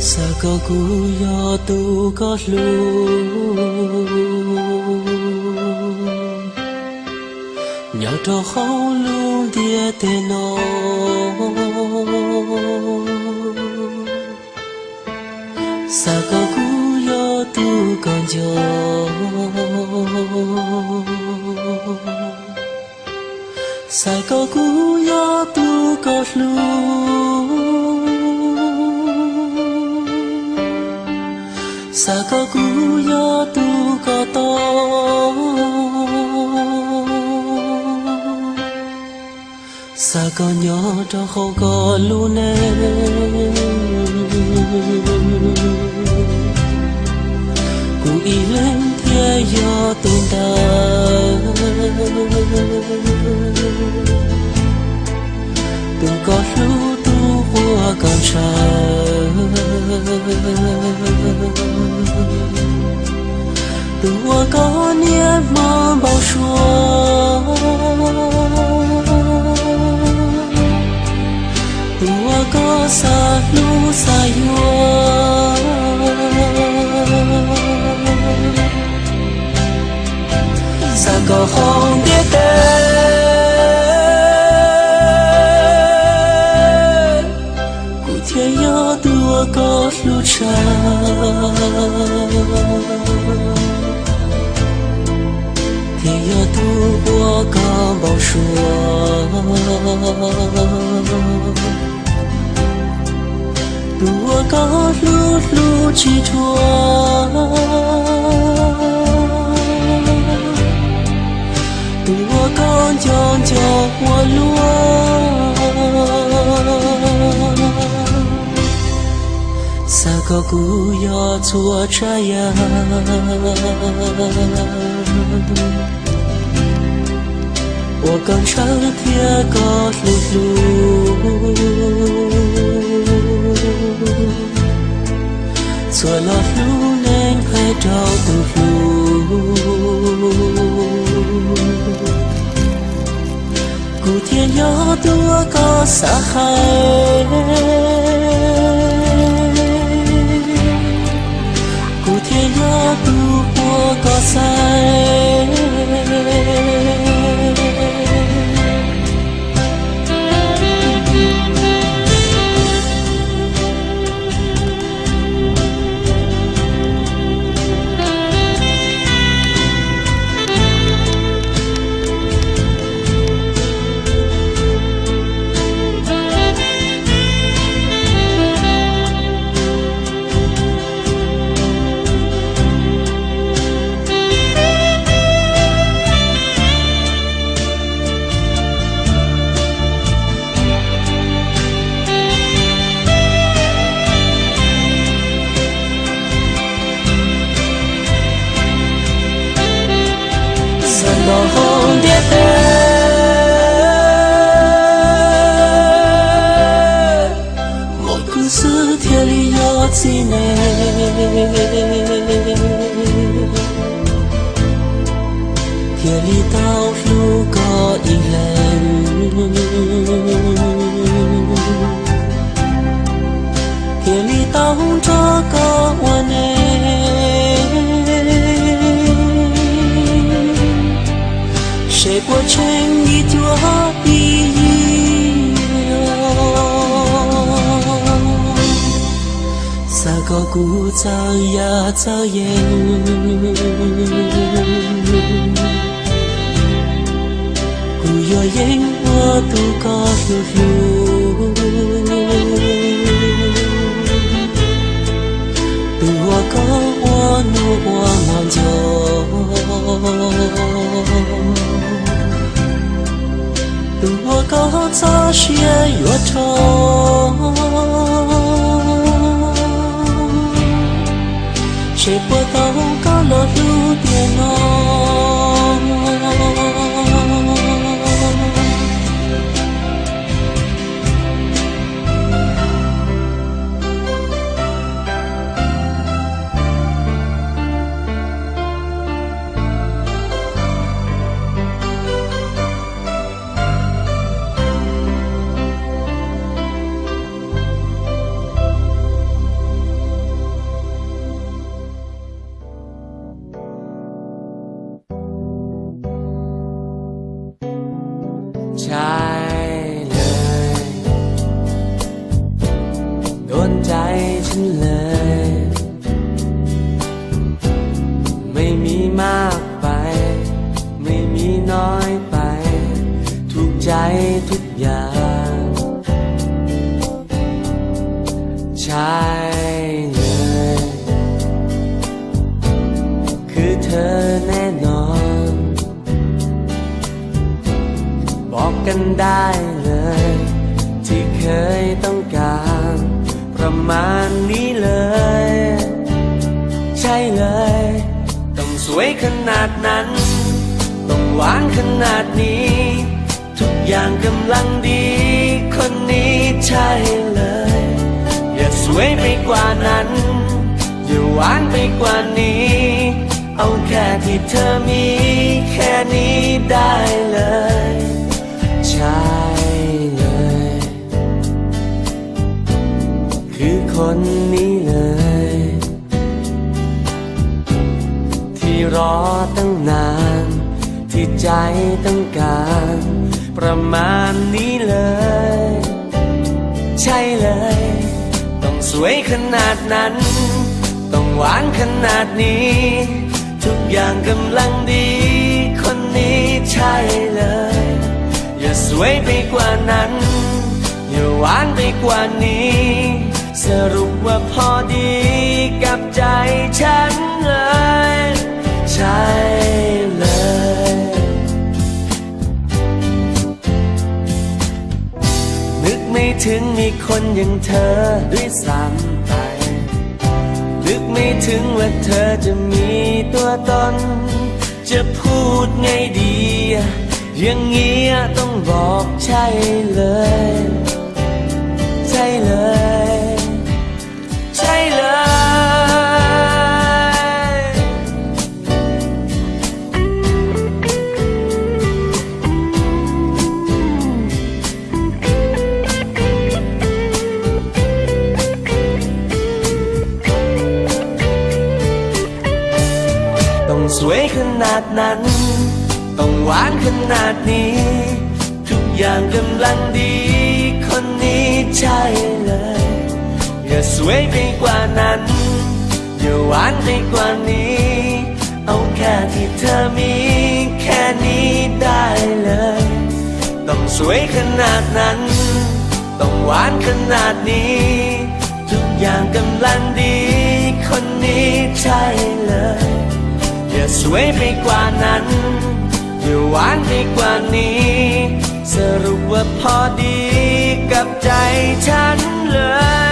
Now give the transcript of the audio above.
sa có cú yo tu có lu nhỏ trò khâu luôn dia tê nó sa có cú yo tu còn gió sa có cú yo tu có lu sa có cú yo tu có to sa có nhỏ cho không có luôn em cú ý lên thiên yo tu ta tu có lu tu hoa còn trời tua có niềm mơ bao xua tua có xa lu xa yua xa có không biết tên cụ thiên yo tua có lu cha yo tu qua ca bao xua tua ca lu chi chua tua con cho hoa lúa sa có cú yo chua trái ya我刚上天高路路，做了路能拍照的路，古天要多高沙海，古天要多我高山。không biết tên một故事天里有几年天里到处có一人天里到处có one谁过成一朵撒个鼓噪呀噪烟鼓有烟我都高路路我高我怒我满酒我高早些越愁谁不到高了路边โดนใจฉันเลย ไม่มีมากไปไม่มีน้อยไปถูกใจทุกอย่างใช่เลยคือเธอแน่นอนบอกกันได้เลยที่เคยต้องการประมาณนี้เลยใช่เลยต้องสวยขนาดนั้นต้องหวานขนาดนี้ทุกอย่างกำลังดีคนนี้ใช่เลยอย่าสวยไปกว่านั้นอย่าหวานไปกว่านี้เอาแค่ที่เธอมีแค่นี้ได้เลยใช่เลยคือคนนี้เลยที่รอตั้งนานที่ใจต้องการประมาณนี้เลยใช่เลยต้องสวยขนาดนั้นต้องหวานขนาดนี้ทุกอย่างกำลังดีคนนี้ใช่เลยอย่าสวยไปกว่านั้นอย่าหวานไปกว่านี้สรุปว่าพอดีกับใจฉันเลยใช่เลยนึกไม่ถึงมีคนอย่างเธอด้วยซ้ำไปนึกไม่ถึงว่าเธอจะมีตัวตนจะพูดไงดีอย่างเงี้ยต้องบอกใช่เลยใช่เลยใช่เลยต้องสวยขนาดนั้นต้องหวานขนาดนี้ทุกอย่างกำลังดีคนนี้ใช่เลยอย่าสวยไปกว่านั้นอย่าหวานไปกว่านี้เอาแค่ที่เธอมีแค่นี้ได้เลยต้องสวยขนาดนั้นต้องหวานขนาดนี้ทุกอย่างกำลังดีคนนี้ใช่เลยอย่าสวยไปกว่านั้นอย่าหวานไปกว่านี้สรุปว่าพอดีกับใจฉันเลย